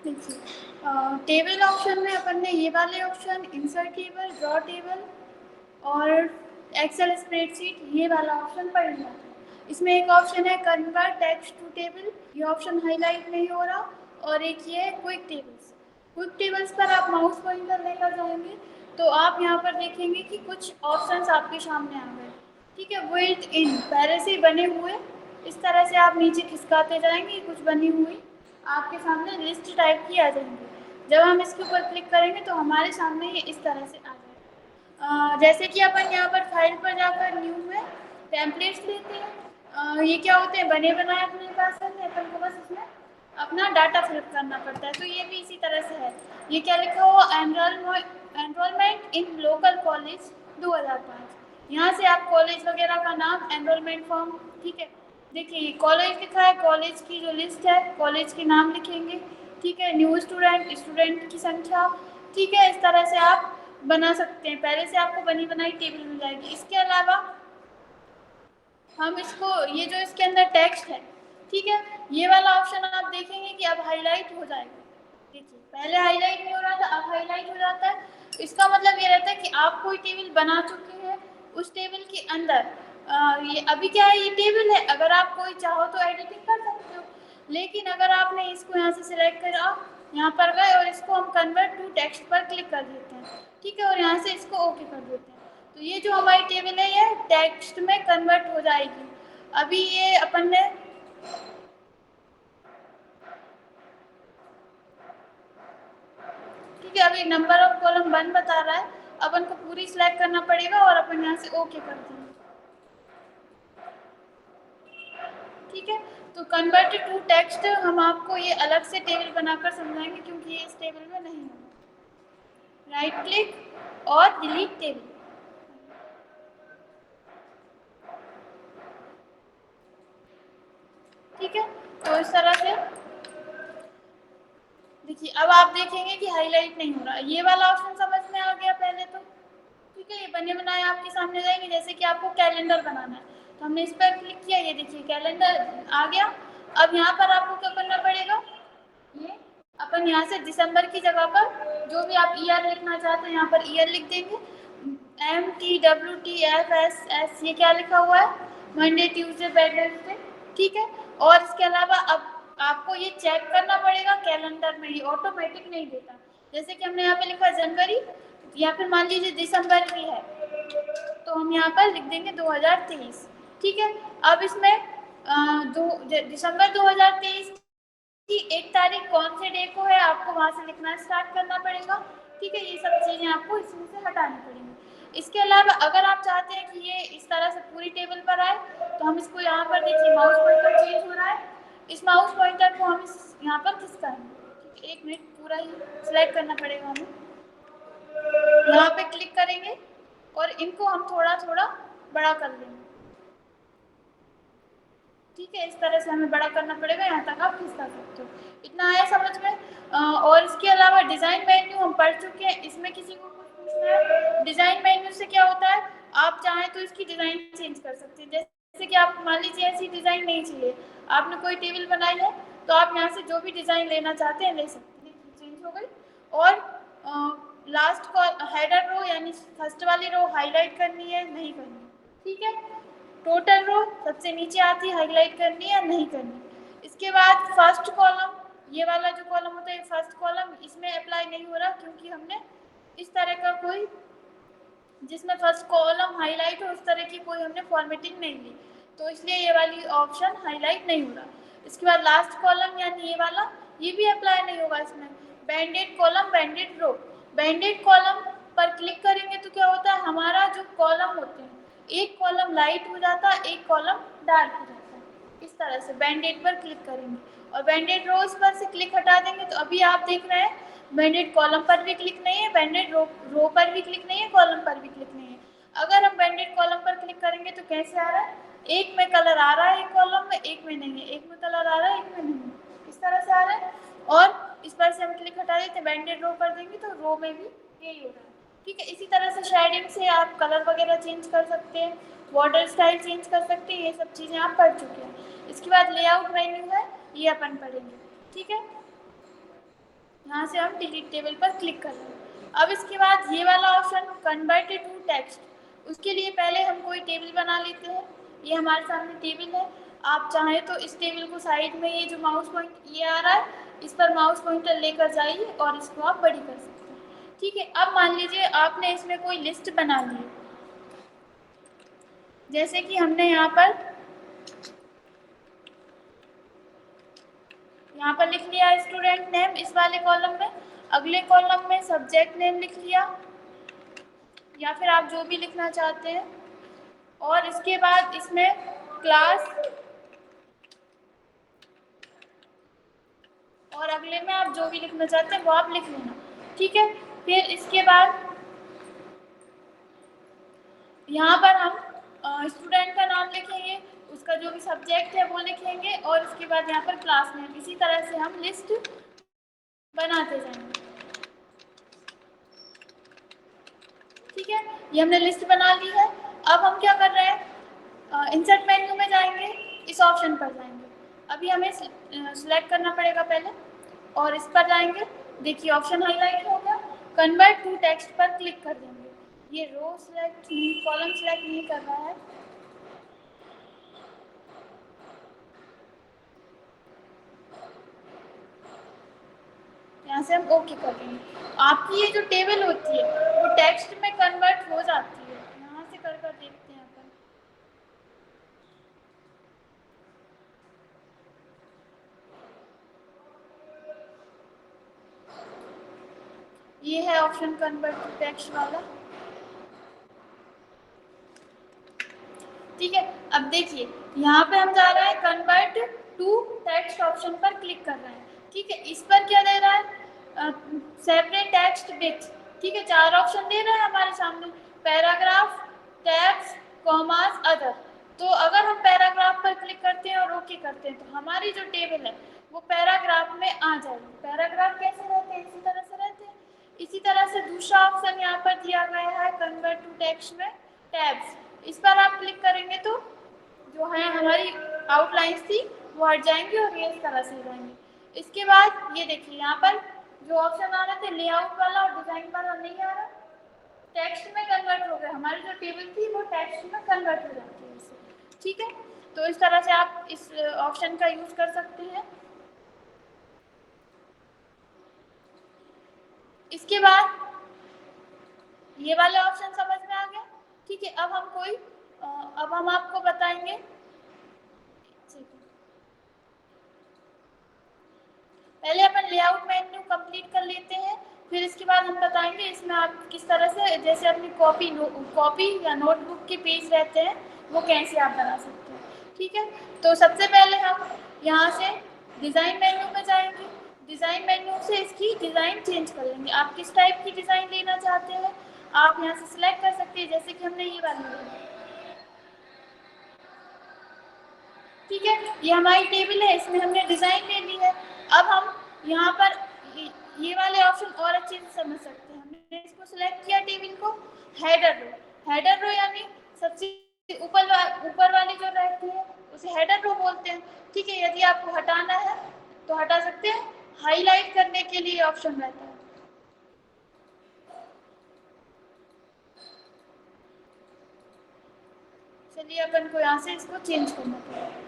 देखिए, table option में अपन ने ये वाले option insert table, draw table और एक्सेल स्प्रेडशीट ये वाला ऑप्शन पढ़ लिया था। इसमें एक ऑप्शन है कन्वर्ट टेक्स्ट टू टेबल, ये ऑप्शन हाईलाइट नहीं हो रहा, और एक ये है क्विक टेबल्स। क्विक टेबल्स पर आप माउस पॉइंटर लेकर जाएंगे तो आप यहाँ पर देखेंगे कि कुछ ऑप्शंस आपके सामने आ गए। ठीक है, बिल्ट इन पहले से ही बने हुए, इस तरह से आप नीचे खिसकाते जाएंगे, कुछ बनी हुई आपके सामने लिस्ट टाइप की आ जाएंगी। जब हम इसके ऊपर क्लिक करेंगे तो हमारे सामने ये इस तरह से आ जाएगा। जैसे कि अपन यहाँ पर फाइल पर जाकर न्यू में टेम्पलेट्स लेते हैं, ये क्या होते हैं, बने बनाए अपने पास है, अपन को बस इसमें अपना डाटा फिलअप करना पड़ता है। तो ये भी इसी तरह से है। ये क्या लिखा हुआ, एनरोलमेंट इन लोकल कॉलेज 2005। यहाँ से आप कॉलेज वगैरह का नाम, एनरोलमेंट फॉर्म, ठीक है, देखिए ये कॉलेज लिखा है, कॉलेज की जो लिस्ट है, कॉलेज के नाम लिखेंगे। ठीक है, न्यू स्टूडेंट, स्टूडेंट की संख्या। ठीक है, इस तरह से आप बना सकते हैं। पहले से आपको बनी बनाई टेबल मिल जाएगी। इसके अलावा हम इसको, ये जो इसके अंदर टेक्स्ट है, ठीक है, ये वाला ऑप्शन आप देखेंगे कि अब हाईलाइट हो जाएगा। देखिए पहले हाईलाइट नहीं हो रहा था, अब हाईलाइट हो जाता है। इसका मतलब ये रहता है कि आप कोई टेबल बना चुके हैं, उस टेबल के अंदर ये अभी क्या है, ये टेबल है, अगर आप कोई चाहो तो एडिटिंग कर सकते हो। लेकिन अगर आपने इसको यहाँ से सिलेक्ट करा, यहाँ पर गए और इसको हम कन्वर्ट टू टेक्स्ट पर क्लिक कर देते हैं। ठीक है, और यहाँ से इसको ओके कर देते हैं, तो ये जो हमारी टेबल है ये टेक्स्ट में कन्वर्ट हो जाएगी। अभी ये अपन ने ठीक है, अभी नंबर ऑफ कॉलम 1 बता रहा है, अपन को पूरी सिलेक्ट करना पड़ेगा और अपन यहाँ से ओके कर देंगे। ठीक है, तो कन्वर्ट टू टेक्स्ट हम आपको ये अलग से टेबल बनाकर समझाएंगे क्योंकि ये इस टेबल में नहीं है। राइट क्लिक और डिलीट टेबल। ठीक है, तो इस तरह से देखिए, अब आप देखेंगे कि हाईलाइट नहीं हो रहा। ये वाला ऑप्शन समझ में आ गया पहले तो। ठीक है, ये बने बनाए आपके सामने जाएंगे। जैसे कि आपको कैलेंडर बनाना है तो हमने इस पर क्लिक किया, ये देखिए कैलेंडर आ गया। अब यहाँ पर आपको क्या करना पड़ेगा, ये अपन यहाँ से दिसंबर की जगह पर जो भी आप ईयर लिखना चाहते हैं यहाँ पर ईयर लिख देंगे। MTWTFSS ये क्या लिखा हुआ है, मंडे ट्यूसडे वेडनेसडे। ठीक है, और इसके अलावा अब आपको ये चेक करना पड़ेगा कैलेंडर में, ये ऑटोमेटिक नहीं देता। जैसे कि हमने यहाँ पे लिखा जनवरी, या फिर मान लीजिए दिसंबर भी है तो हम यहाँ पर लिख देंगे 2023। ठीक है, अब इसमें दिसंबर 2023 की 1 तारीख कौन से डे को है, आपको वहाँ से लिखना स्टार्ट करना पड़ेगा। ठीक है, ये सब चीज़ें आपको इसमें से हटानी पड़ेंगी। इसके अलावा अगर आप चाहते हैं कि ये इस तरह से पूरी टेबल पर आए तो हम इसको यहाँ पर देखिए माउस पॉइंटर चेंज हो रहा है, इस माउस पॉइंटर को हम इस यहाँ पर खिसकाएंगे। ठीक है, 1 मिनट, पूरा ही सिलेक्ट करना पड़ेगा हमें। यहाँ पे क्लिक करेंगे और इनको हम थोड़ा थोड़ा बड़ा कर लेंगे। ठीक है, इस तरह से हमें बड़ा करना पड़ेगा, यहाँ तक आप खिसका सकते हो। इतना आया समझ में। और इसके अलावा डिज़ाइन मेन्यू हम पढ़ चुके हैं, इसमें किसी को कुछ पूछना है। डिज़ाइन मेन्यू से क्या होता है, आप चाहें तो इसकी डिज़ाइन चेंज कर सकते हैं। जैसे कि आप मान लीजिए ऐसी डिज़ाइन नहीं चाहिए, आपने कोई टेबल बनाई है तो आप यहाँ से जो भी डिज़ाइन लेना चाहते हैं ले सकते हैं। चेंज हो गई। और लास्ट को हेडर रो यानी फर्स्ट वाली रो हाईलाइट करनी है नहीं करनी। ठीक है, टोटल रो सबसे नीचे आती है, हाईलाइट करनी है या नहीं करनी। इसके बाद फर्स्ट कॉलम, ये वाला जो कॉलम होता है फर्स्ट कॉलम, इसमें अप्लाई नहीं हो रहा क्योंकि हमने इस तरह का कोई जिसमें फर्स्ट कॉलम हाईलाइट हो उस तरह की कोई हमने फॉर्मेटिंग नहीं ली, तो इसलिए ये वाली ऑप्शन हाईलाइट नहीं हो रहा। इसके बाद लास्ट कॉलम यानी ये वाला, ये भी अप्लाई नहीं होगा इसमें। बैंडेड कॉलम, बैंडेड रो, बैंडेड कॉलम पर क्लिक करेंगे तो क्या होता है, हमारा जो कॉलम होते हैं एक कॉलम लाइट हो जाता है, एक कॉलम डार्क हो जाता है। इस तरह से बैंडेड पर क्लिक करेंगे और बैंडेड रोज पर से क्लिक हटा देंगे तो अभी आप देख रहे हैं बैंडेड कॉलम पर भी क्लिक नहीं है, बैंडेड रो पर भी क्लिक नहीं है, कॉलम पर भी क्लिक नहीं है। अगर हम बैंडेड कॉलम पर क्लिक करेंगे तो कैसे आ रहा है, एक में कलर आ रहा है एक कॉलम में, एक में नहीं है, एक में कलर आ रहा है एक में नहीं है, इस तरह से आ रहा है। और इस पर से हम क्लिक हटा देते हैं, बैंडेड रो कर देंगे तो रो में भी यही हो रहा है। ठीक है, इसी तरह से शेडिंग से आप कलर वगैरह चेंज कर सकते हैं, बॉर्डर स्टाइल चेंज कर सकते हैं, ये सब चीज़ें आप पढ़ चुके हैं। इसके बाद लेआउट मेन्यू है, ये अपन पढ़ेंगे। ठीक है, यहाँ से हम डिलीट टेबल पर क्लिक कर लेंगे। अब इसके बाद ये वाला ऑप्शन कन्वर्ट टू टेक्स्ट, उसके लिए पहले हम कोई टेबल बना लेते हैं। ये हमारे सामने टेबल है, आप चाहें तो इस टेबल को साइड में ये जो माउस पॉइंट ये आ रहा है इस पर माउस पॉइंटर लेकर जाइए और इसको आप बड़ी कर सकते हैं। ठीक है, अब मान लीजिए आपने इसमें कोई लिस्ट बना ली, जैसे कि हमने यहाँ पर लिख लिया स्टूडेंट नेम इस वाले कॉलम में, अगले कॉलम में सब्जेक्ट नेम लिख लिया या फिर आप जो भी लिखना चाहते हैं, और इसके बाद इसमें क्लास, और अगले में आप जो भी लिखना चाहते हैं वो आप लिख लेना। ठीक है, फिर इसके बाद यहाँ पर हम स्टूडेंट का नाम लिखेंगे, उसका जो भी सब्जेक्ट है वो लिखेंगे, और इसके बाद यहाँ पर क्लास नेम, इसी तरह से हम लिस्ट बनाते जाएंगे। ठीक है, ये हमने लिस्ट बना ली है। अब हम क्या कर रहे हैं, इंसर्ट मेन्यू में जाएंगे, इस ऑप्शन पर जाएंगे। अभी हमें सिलेक्ट करना पड़ेगा पहले, और इस पर जाएंगे, देखिए ऑप्शन हाईलाइट हो गया, कन्वर्ट टू टेक्स्ट पर क्लिक कर देंगे। ये रो सिलेक्ट नहीं, कॉलम सिलेक्ट नहीं कर रहा है, यहाँ से हम ओके कर देंगे। आपकी ये जो टेबल होती है वो टेक्स्ट में कन्वर्ट हो जाती है, यहाँ से कर देखते हैं अपन। ये है ऑप्शन कन्वर्ट टू टेक्स्ट वाला। ठीक है, अब देखिए यहाँ पे हम जा रहे हैं कन्वर्ट टू टेक्स्ट ऑप्शन पर क्लिक कर रहे हैं। ठीक है, इस पर क्या दे रहा है, सेपरेट टेक्स्ट विथ। ठीक है, 4 ऑप्शन दे रहा है हमारे सामने, पैराग्राफ, टैब्स, कॉमास, अदर। तो अगर हम पैराग्राफ पर क्लिक करते हैं और ओके करते हैं तो हमारी जो टेबल है वो पैराग्राफ में आ जाएगी। पैराग्राफ कैसे रहते हैं, इसी तरह से रहते हैं। इसी तरह से दूसरा ऑप्शन यहाँ पर दिया गया है कन्वर्ट टू टेक्स्ट में टैब्स, इस पर आप क्लिक करेंगे तो जो है हमारी आउटलाइंस थी वो हट जाएंगी और ये इस तरह से जाएंगे। इसके बाद ये देखिए यहाँ पर जो ऑप्शन आ रहे थे लेआउट वाला और डिजाइन वाला नहीं आ रहा, टेक्स्ट में कन्वर्ट हो गया, हमारी जो टेबल थी वो टेक्स्ट में कन्वर्ट हो जाती है इससे। ठीक है, तो इस तरह से आप इस ऑप्शन का यूज कर सकते हैं। इसके बाद ये वाले ऑप्शन समझ में आ गया। ठीक है, अब हम आपको बताएंगे, पहले अपन लेआउट मेन्यू कंप्लीट कर लेते हैं, फिर इसके बाद हम बताएंगे इसमें आप किस तरह से जैसे अपनी कॉपी या नोटबुक के पेज रहते हैं वो कैसे आप बना सकते हैं। ठीक है, तो सबसे पहले हम यहाँ से डिज़ाइन मेन्यू में जाएंगे, डिज़ाइन मेन्यू से इसकी डिज़ाइन चेंज कर लेंगे। आप किस टाइप की डिज़ाइन लेना चाहते हैं आप यहाँ से सिलेक्ट कर सकते हैं, जैसे कि हमने ये वाली ली। ठीक है, ये हमारी टेबल है, इसमें हमने डिज़ाइन ले ली है। अब हम यहाँ पर ये वाले ऑप्शन और अच्छे से समझ सकते हैं। हमने इसको सिलेक्ट किया टेबल को, हेडर रो यानी सबसे ऊपर वाली जो रहती है उसे हेडर रो बोलते हैं। ठीक है, यदि आपको हटाना है तो हटा सकते हैं, हाईलाइट करने के लिए ऑप्शन रहता है। चलिए अपन को यहाँ से इसको चेंज करना पड़ेगा।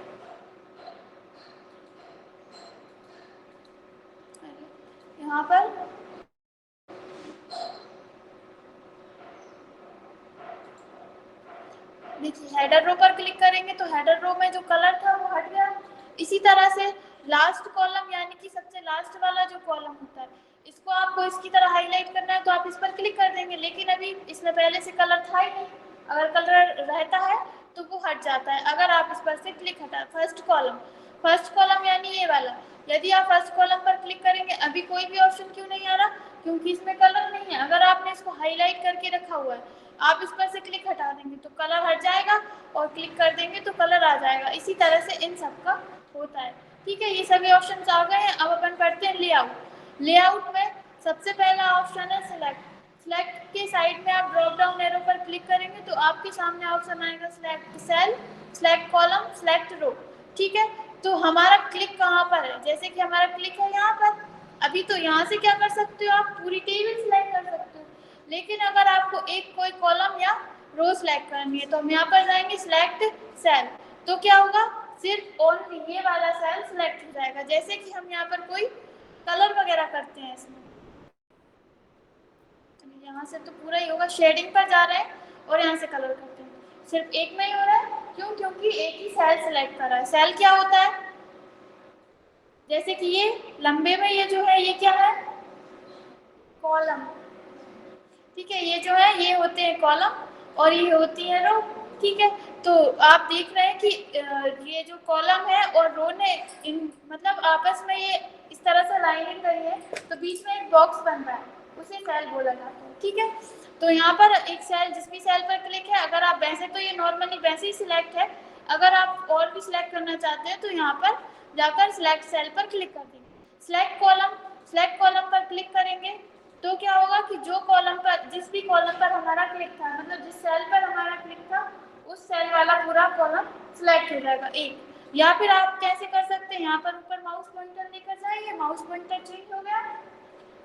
यहाँ पर देखिए हेडर रो पर क्लिक करेंगे तो हेडर रो में जो कलर था वो हट गया। इसी तरह से लास्ट कॉलम यानी कि सबसे लास्ट वाला जो कॉलम होता है इसको आपको इसकी तरह हाईलाइट करना है तो आप इस पर क्लिक कर देंगे, लेकिन अभी इसमें पहले से कलर था ही नहीं, अगर कलर रहता है तो वो हट जाता है अगर आप इस पर से क्लिक हटा। फर्स्ट कॉलम यानी ये वाला, यदि आप फर्स्ट कॉलम पर क्लिक करेंगे अभी कोई भी ऑप्शन क्यों नहीं आ रहा, क्योंकि इसमें कलर नहीं है। अगर आपने इसको हाईलाइट करके रखा हुआ है आप इस पर से क्लिक हटा देंगे तो कलर हट जाएगा और क्लिक कर देंगे तो कलर आ जाएगा। इसी तरह से इन सब का होता है। ठीक है, ये सभी ऑप्शन आ गए हैं। अब अपन पढ़ते हैं लेआउट में सबसे पहला ऑप्शन है सिलेक्ट के साइड में आप ड्रॉप डाउन एरो पर क्लिक करेंगे तो आपके सामने ऑप्शन आएगा select cell, select column, select row. ठीक है, तो हमारा क्लिक कहाँ पर है, जैसे कि हमारा क्लिक है यहाँ पर, अभी तो यहाँ से क्या कर सकते हो, आप पूरी टेबल सिलेक्ट कर सकते हो। लेकिन अगर आपको एक कोई कॉलम या रो सिलेक्ट करनी है तो हम यहाँ पर जाएंगे सिलेक्ट सेल, तो क्या होगा, सिर्फ ओनली ये वाला सेल सिलेक्ट हो जाएगा। जैसे कि हम यहाँ पर कोई कलर वगैरह करते हैं इसमें, यहाँ से तो पूरा ही होगा, शेडिंग पर जा रहे हैं और यहाँ से कलर करते हैं, सिर्फ एक में ही हो रहा है। क्यों? क्योंकि एक ही सेल सिलेक्ट कर रहा है। सेल क्या होता है, जैसे कि ये लंबे में ये जो है ये क्या है, कॉलम। ठीक है, ये जो है ये होते हैं कॉलम और ये होती है रो। ठीक है, तो आप देख रहे हैं कि ये जो कॉलम है और रो ने इन मतलब आपस में ये इस तरह से लाइनिंग करी है, तो बीच में एक बॉक्स बन रहा है, उसे सेल बोला जाता है। ठीक है, तो यहाँ पर एक सेल, जिस भी सेल पर क्लिक है, अगर आप वैसे तो ये नॉर्मली वैसे ही सिलेक्ट है, अगर आप और भी सिलेक्ट करना चाहते हैं तो यहाँ पर जाकर सिलेक्ट सेल पर क्लिक कर देंगे। सिलेक्ट कॉलम पर क्लिक करेंगे तो क्या होगा कि जो कॉलम पर, जिस भी कॉलम पर हमारा क्लिक था, मतलब जिस सेल पर हमारा क्लिक था, उस सेल वाला पूरा कॉलम सिलेक्ट हो जाएगा एक। या फिर आप कैसे कर सकते हैं, यहाँ पर ऊपर माउस पॉइंटर लेकर जाइए, माउस पॉइंटर चेंज हो गया,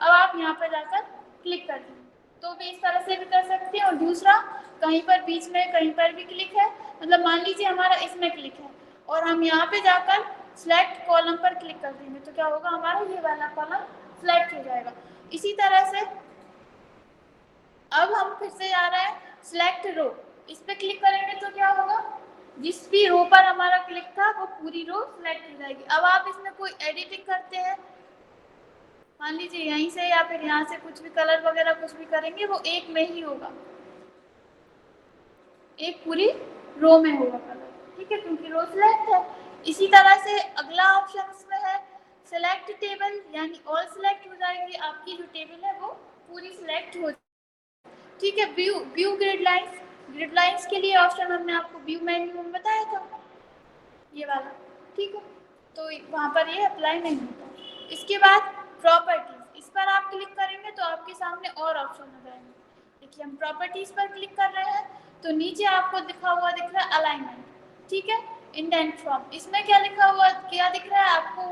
अब आप यहाँ पर जाकर क्लिक कर देंगे तो भी इस तरह से भी कर सकते हैं। और दूसरा, कहीं पर बीच में कहीं पर भी क्लिक है, मतलब मान लीजिए हमारा इसमें क्लिक है और हम यहाँ पे जाकर सिलेक्ट कॉलम पर क्लिक कर देंगे तो क्या होगा, हमारा ये वाला कॉलम सिलेक्ट हो जाएगा। इसी तरह से अब हम फिर से जा रहे हैं सिलेक्ट रो, इस पे क्लिक करेंगे तो क्या होगा, जिस भी रो पर हमारा क्लिक था वो पूरी रो सिलेक्ट हो जाएगी। अब आप इसमें कोई एडिटिंग करते हैं, मान लीजिए यहीं से या फिर यहाँ से कुछ भी कलर वगैरह कुछ भी करेंगे, वो एक में ही होगा, एक पूरी रो में होगा कलर। ठीक है, क्योंकि रो सिलेक्ट है। इसी तरह से अगला ऑप्शन इसमें है सिलेक्ट टेबल, यानी ऑल सिलेक्ट हो जाएगी, आपकी जो टेबल है वो पूरी सिलेक्ट हो। ठीक है, व्यू ग्रिड लाइंस के लिए ऑप्शन हमने आपको व्यू मेन्यू में बताया था, ये वाला। ठीक है, तो वहाँ पर ये अप्लाई नहीं होता। इसके बाद प्रॉपर्टीज, इस पर आप क्लिक करेंगे तो आपके सामने और ऑप्शन आ जाएंगे। देखिए, हम प्रॉपर्टीज पर क्लिक कर रहे हैं तो नीचे आपको दिख रहा है अलाइनमेंट। ठीक है, इंडेंट फ्रॉम, इसमें क्या दिख रहा है आपको,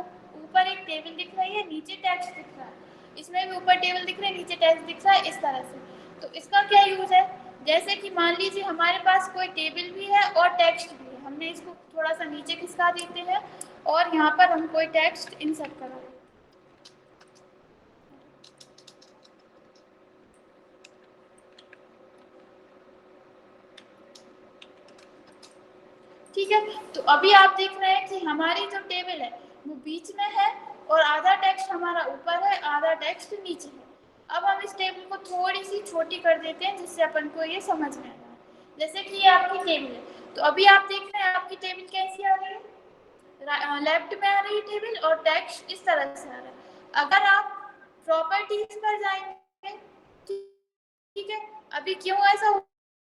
ऊपर एक टेबल दिख रही है, नीचे टेक्स्ट दिख रहा है। इसमें भी ऊपर टेबल दिख रही है, नीचे टेक्स्ट दिख रहा है, इस तरह से। तो इसका क्या यूज है, जैसे कि मान लीजिए हमारे पास कोई टेबल भी है और टेक्स्ट भी है, हमने इसको थोड़ा सा नीचे खिसका देते हैं और यहाँ पर हम कोई टेक्स्ट इंसर्ट करेंगे। ठीक है, तो अभी आप देख रहे हैं कि हमारी जो टेबल है वो बीच में है और आधा टेक्स्ट हमारा ऊपर है, आधा टेक्स्ट नीचे है। अब हम इस टेबल को थोड़ी सी छोटी कर देते हैं जिससे अपन को ये समझ में आए। जैसे कि ये आपकी टेबल है, तो अभी आप देख रहे हैं आपकी टेबल कैसी आ रही है, लेफ्ट में आ रही है टेबल और टेक्स्ट इस तरह से आ रहा है। अगर आप प्रॉपर्टीज पर जाएंगे, ठीक है, अभी क्यों ऐसा हो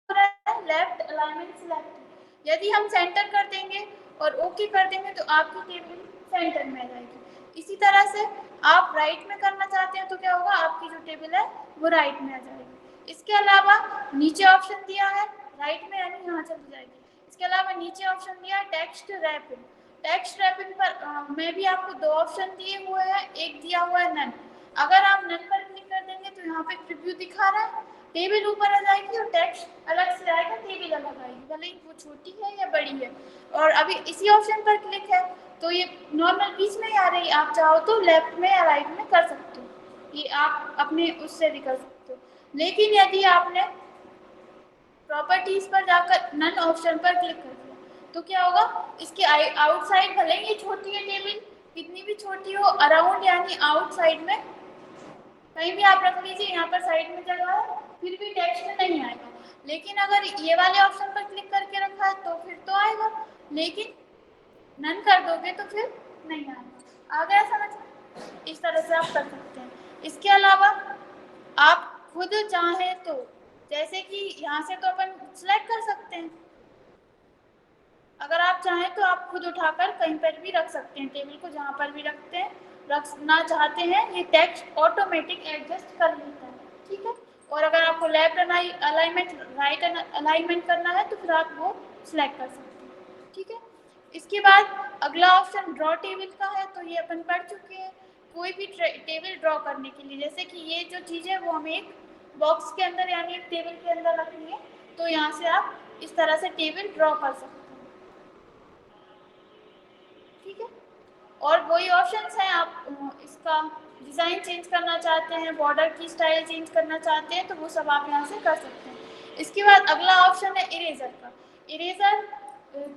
रहा है, लेफ्ट अलाइनमेंट सिलेक्ट, यदि हम सेंटर कर देंगे और ओके कर देंगे तो आपकी टेबल सेंटर में आ जाएगी। इसी तरह से आप राइट में करना चाहते हैं तो क्या होगा, आपकी जो टेबल है वो राइट में आ जाएगी। इसके अलावा नीचे ऑप्शन दिया है राइट में, यानी यहाँ चली जाएगी। इसके अलावा नीचे ऑप्शन दिया है टेक्स्ट रैपिंग। टेक्स्ट रैपिंग पर में भी आपको दो ऑप्शन दिए हुए हैं, एक दिया हुआ है नन। अगर आप नन पर क्लिक कर देंगे तो यहाँ पे प्रीव्यू दिखा रहा है, टेबल ऊपर आ जाएगी और टेक्स्ट अलग से आएगा, टेबल अलग आएगी, भले ही वो छोटी है या बड़ी है। और अभी इसी ऑप्शन पर क्लिक है तो ये नॉर्मल बीच में ही आ रही है, आप चाहो तो लेफ्ट में या राइट में कर सकते हो, ये आप अपने उससे भी कर सकते हो। लेकिन यदि आपने प्रॉपर्टीज पर जाकर नन ऑप्शन पर क्लिक कर दिया तो क्या होगा, इसके आउटसाइड, भले ही छोटी है टेबल, कितनी भी छोटी हो, अराउंड यानी आउटसाइड में कहीं भी आप रख लीजिए, यहाँ पर साइड में जगह है, फिर भी टेक्स्ट नहीं आएगा। लेकिन अगर ये वाले ऑप्शन पर क्लिक करके रखा है तो फिर तो आएगा, लेकिन नन कर दोगे तो फिर नहीं आएगा। आ गया समझ? इस तरह से आप कर सकते हैं। इसके अलावा आप खुद चाहें तो, जैसे कि यहाँ से तो अपन सिलेक्ट कर सकते हैं, अगर आप चाहें तो आप खुद उठाकर कहीं पर भी रख सकते हैं, टेबल को जहाँ पर भी रखना चाहते हैं ये टेक्स्ट ऑटोमेटिक एडजस्ट कर लेता है। ठीक है, और अगर आपको लेफ्ट अलाइनमेंट, राइट अलाइनमेंट करना है तो फिर आप वो सिलेक्ट कर सकते हैं। ठीक है, इसके बाद अगला ऑप्शन ड्रॉ टेबल का है, तो ये अपन पढ़ चुके हैं। कोई भी टेबल ड्रॉ करने के लिए, जैसे कि ये जो चीज़ है वो हमें एक बॉक्स के अंदर यानी एक टेबल के अंदर रखनी है, तो यहाँ से आप इस तरह से टेबल ड्रॉ कर सकते हैं। ठीक है, और वही ऑप्शंस हैं, आप इसका डिज़ाइन चेंज करना चाहते हैं, बॉर्डर की स्टाइल चेंज करना चाहते हैं, तो वो सब आप यहाँ से कर सकते हैं। इसके बाद अगला ऑप्शन है इरेजर का। इरेजर,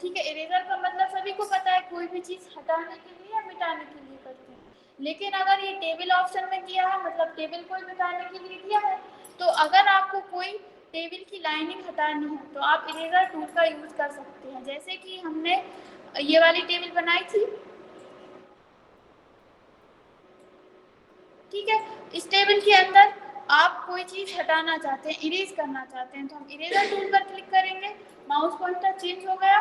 ठीक है, इरेजर का मतलब सभी को पता है, कोई भी चीज़ हटाने के लिए या मिटाने के लिए करते हैं। लेकिन अगर ये टेबल ऑप्शन में किया है, मतलब टेबल को मिटाने के लिए दिया है, तो अगर आपको कोई टेबल की लाइनिंग हटानी है तो आप इरेजर टूल का यूज़ कर सकते हैं। जैसे कि हमने ये वाली टेबल बनाई थी, ठीक है, इस टेबल के अंदर आप कोई चीज़ हटाना चाहते हैं, इरेज करना चाहते हैं, तो हम इरेजर टूल पर क्लिक करेंगे, माउस पॉइंटर चेंज हो गया।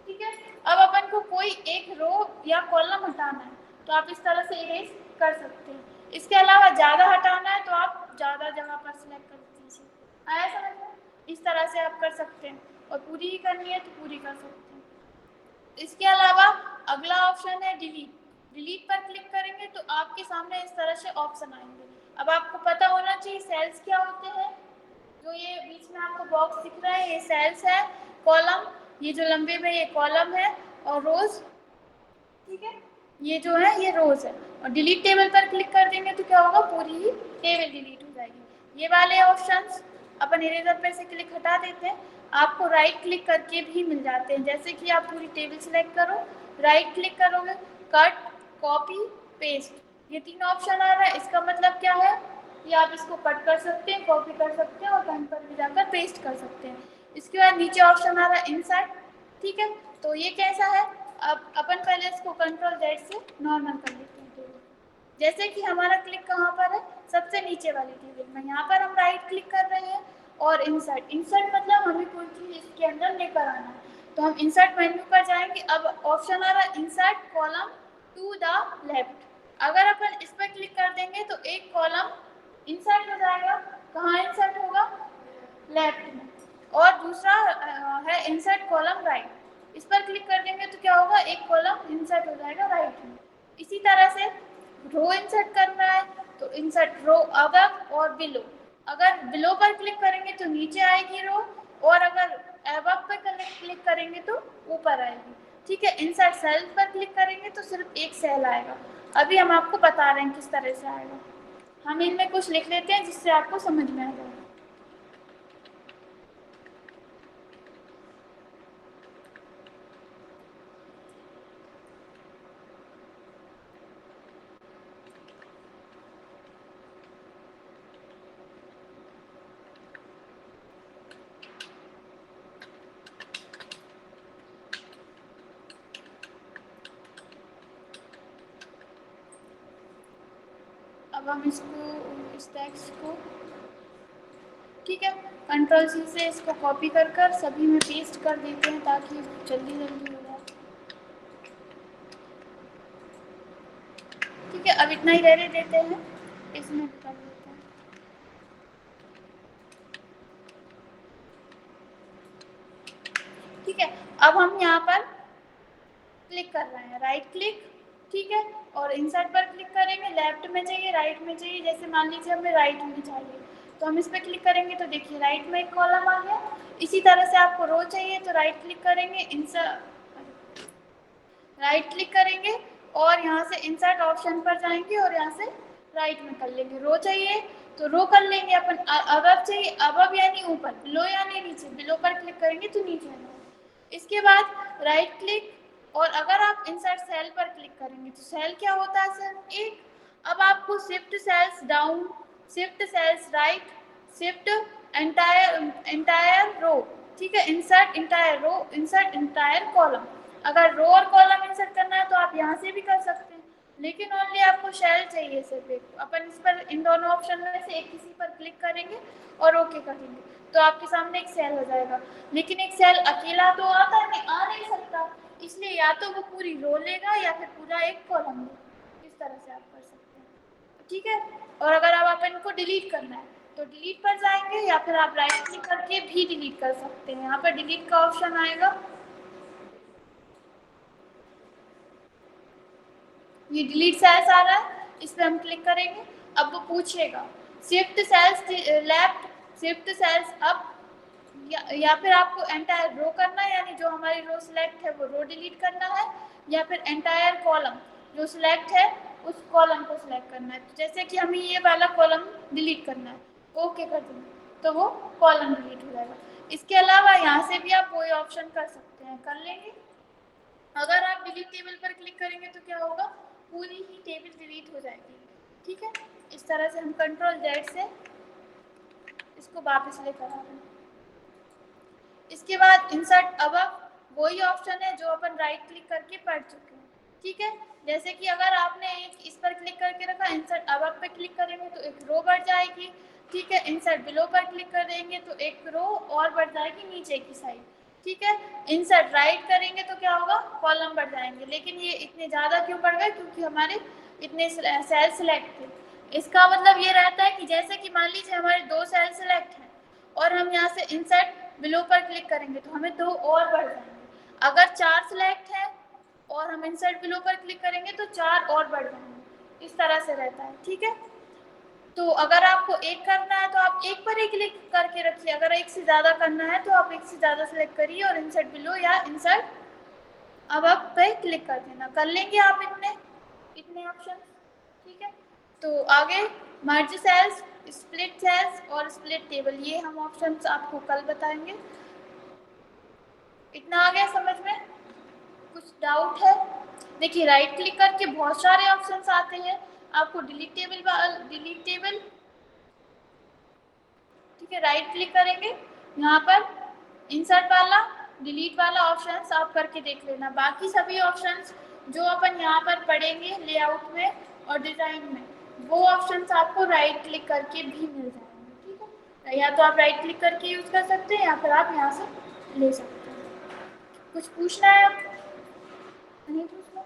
ठीक है, अब अपन को कोई एक रो या कॉलम हटाना है, तो आप इस तरह से इरेज कर सकते हैं। इसके अलावा ज़्यादा हटाना है तो आप ज़्यादा जगह पर सिलेक्ट कर दीजिए। आया समझ में? इस तरह से आप कर सकते हैं, और पूरी ही करनी है तो पूरी कर सकते हैं। इसके अलावा अगला ऑप्शन है डिलीट। डिलीट पर क्लिक करेंगे तो आपके सामने इस तरह से ऑप्शन आएंगे। अब आपको पता होना चाहिए सेल्स क्या होते हैं। जो ये बीच में आपको बॉक्स दिख रहा है ये सेल्स है, कॉलम, ये जो लंबे में ये कॉलम है, और रोज, ठीक है, ये जो है ये रोज है। और डिलीट टेबल पर क्लिक कर देंगे तो क्या होगा, पूरी ही टेबल डिलीट हो जाएगी। ये वाले ऑप्शंस अपन इरेजर पे से क्लिक हटा देते हैं, आपको राइट क्लिक करके भी मिल जाते हैं। जैसे कि आप पूरी टेबल सेलेक्ट करो, राइट क्लिक करोगे, कट, कॉपी, पेस्ट, ये तीन ऑप्शन आ रहा है। इसका मतलब क्या है कि आप इसको कट कर सकते हैं, कॉपी कर सकते हैं और कहीं पर भी जाकर पेस्ट कर सकते हैं। इसके बाद नीचे ऑप्शन आ रहा है इंसर्ट। ठीक है, तो ये कैसा है, अब अपन पहले इसको कंट्रोल जेड से नॉर्मल कर लेते हैं टेबल। जैसे कि हमारा क्लिक कहाँ पर है, सबसे नीचे वाली टेबल में, यहाँ पर हम राइट क्लिक कर रहे हैं और इंसर्ट। इंसर्ट मतलब हमें कोई चीज़ इसके अंदर लेकर आना है, तो हम इंसर्ट मेन्यू पर जाएंगे। अब ऑप्शन आ रहा है insert column to the left. अगर अपन इस पर क्लिक कर देंगे तो एक कॉलम इंसर्ट हो जाएगा। कहाँ इंसर्ट होगा, लेफ्ट में। और दूसरा है इंसर्ट कॉलम राइट, इस पर क्लिक कर देंगे तो क्या होगा, एक कॉलम इंसर्ट हो जाएगा राइट में। इसी तरह से रो इंसर्ट करना है तो इंसर्ट रो अबव और बिलो। अगर बिलो पर क्लिक करेंगे तो नीचे आएगी रो, और अगर अबव पर क्लिक करेंगे तो ऊपर आएगी। ठीक है, इंसर्ट सेल पर क्लिक करेंगे तो सिर्फ एक सेल आएगा। अभी हम आपको बता रहे हैं किस तरह से आएगा। हम इनमें कुछ लिख लेते हैं जिससे आपको समझ में आ जाए। अब हम इसको, इस टेक्स्ट को, ठीक है, कंट्रोल सी से इसको कॉपी कर कर सभी में पेस्ट कर देते हैं ताकि जल्दी जल्दी हो जाए। ठीक है, अब इतना ही रहने देते हैं, इसमें कर देते हैं। ठीक है, अब हम यहाँ पर क्लिक कर रहे हैं, राइट क्लिक, ठीक है, और इंसर्ट पर क्लिक करेंगे। लेफ्ट में चाहिए, राइट में चाहिए, जैसे मान लीजिए हमें राइट में चाहिए तो हम इस पर क्लिक करेंगे तो देखिए राइट में एक कॉलम आ गया। इसी तरह से आपको रो चाहिए तो राइट क्लिक करेंगे, इंसर्ट, राइट क्लिक करेंगे और यहाँ से इंसर्ट ऑप्शन पर जाएंगे और यहाँ से राइट में कर लेंगे। रो चाहिए तो रो कर लेंगे अपन, अबव चाहिए, अबव यानी ऊपर, बिलो यानी नीचे, बिलो पर क्लिक करेंगे तो नीचे आएगा। इसके बाद राइट क्लिक, और अगर आप इंसर्ट सेल पर क्लिक करेंगे तो सेल क्या होता है सर, एक। अब आपको shift cells down, shift cells right, shift entire row, ठीक है, insert entire row, insert entire column. अगर रो और कॉलम इंसर्ट करना है तो आप यहाँ से भी कर सकते हैं, लेकिन ओनली आपको शेल चाहिए सिर्फ एक। अपन इस पर, इन दोनों ऑप्शन में से एक किसी पर क्लिक करेंगे और ओके करेंगे तो आपके सामने एक सेल हो जाएगा। लेकिन एक सेल अकेला तो आता नहीं, आ नहीं सकता, इसलिए या तो वो पूरी रो लेगा या फिर पूरा एक कॉलम लेगा। इस तरह से आप कर सकते हैं, ठीक है। और अगर आप अपन को डिलीट करना है तो डिलीट पर जाएंगे या फिर आप राइट क्लिक करके भी डिलीट कर सकते हैं। यहाँ पर डिलीट का ऑप्शन आएगा, ये डिलीट सेल्स आ रहा है, इस पर हम क्लिक करेंगे। अब वो पूछेगा shift cells left, shift cells up, या फिर आपको एंटायर रो करना है, यानी जो हमारी रो सिलेक्ट है वो रो डिलीट करना है, या फिर एंटायर कॉलम जो सिलेक्ट है उस कॉलम को सिलेक्ट करना है। तो जैसे कि हमें ये वाला कॉलम डिलीट करना है, ओके कर देंगे तो वो कॉलम डिलीट हो जाएगा। इसके अलावा यहाँ से भी आप कोई ऑप्शन कर सकते हैं, कर लेंगे। अगर आप डिलीट टेबल पर क्लिक करेंगे तो क्या होगा, पूरी ही टेबल डिलीट हो जाएगी। ठीक है, इस तरह से हम कंट्रोल जेड से इसको वापस लेकर आ रहे हैं। इसके बाद इंसर्ट अबव वही ऑप्शन है जो अपन राइट क्लिक करके पढ़ चुके हैं। ठीक है, जैसे कि अगर आपने एक इस पर क्लिक करके रखा, इंसर्ट अबव पे क्लिक करेंगे तो एक रो बढ़ जाएगी। ठीक है, इंसर्ट बिलो पर क्लिक कर देंगे तो एक रो और बढ़ जाएगी नीचे की साइड। ठीक है, इंसर्ट राइट करेंगे तो क्या होगा, कॉलम बढ़ जाएंगे। लेकिन ये इतने ज़्यादा क्यों बढ़ गए, क्योंकि हमारे इतने सेल सिलेक्ट थे। इसका मतलब ये रहता है कि जैसे कि मान लीजिए हमारे 2 सेल सिलेक्ट हैं और हम यहाँ से इंसर्ट बिलो पर क्लिक करेंगे तो हमें 2 और बढ़ जाएंगे। अगर 4 सिलेक्ट है और हम इंसर्ट बिलो पर क्लिक करेंगे तो 4 और बढ़ जाएंगे। इस तरह से रहता है। ठीक है, तो अगर आपको एक करना है तो आप एक पर ही क्लिक करके रखिए, अगर एक से ज़्यादा करना है तो आप एक से ज़्यादा सेलेक्ट करिए और इंसर्ट बिलो या इंसर्ट अबव पे क्लिक कर देना। कर लेंगे आप इतने ऑप्शन। ठीक है, तो आगे मर्ज सेल्स, स्प्लिट सेल्स और स्प्लिट टेबल, ये हम ऑप्शंस आपको कल बताएंगे। इतना आ गया समझ में, कुछ डाउट है? देखिए राइट क्लिक करके बहुत सारे ऑप्शंस आते हैं, आपको डिलीट टेबल, ठीक है, राइट क्लिक करेंगे, यहाँ पर इंसर्ट वाला डिलीट वाला ऑप्शंस आप करके देख लेना। बाकी सभी ऑप्शंस जो अपन यहाँ पर पढ़ेंगे लेआउट में और डिजाइन में, वो ऑप्शंस आपको राइट क्लिक करके भी मिल जाएंगे। ठीक है, या तो आप राइट क्लिक करके यूज कर सकते हैं या फिर आप यहाँ से ले सकते हैं। कुछ पूछना है आप? नहीं पूछना?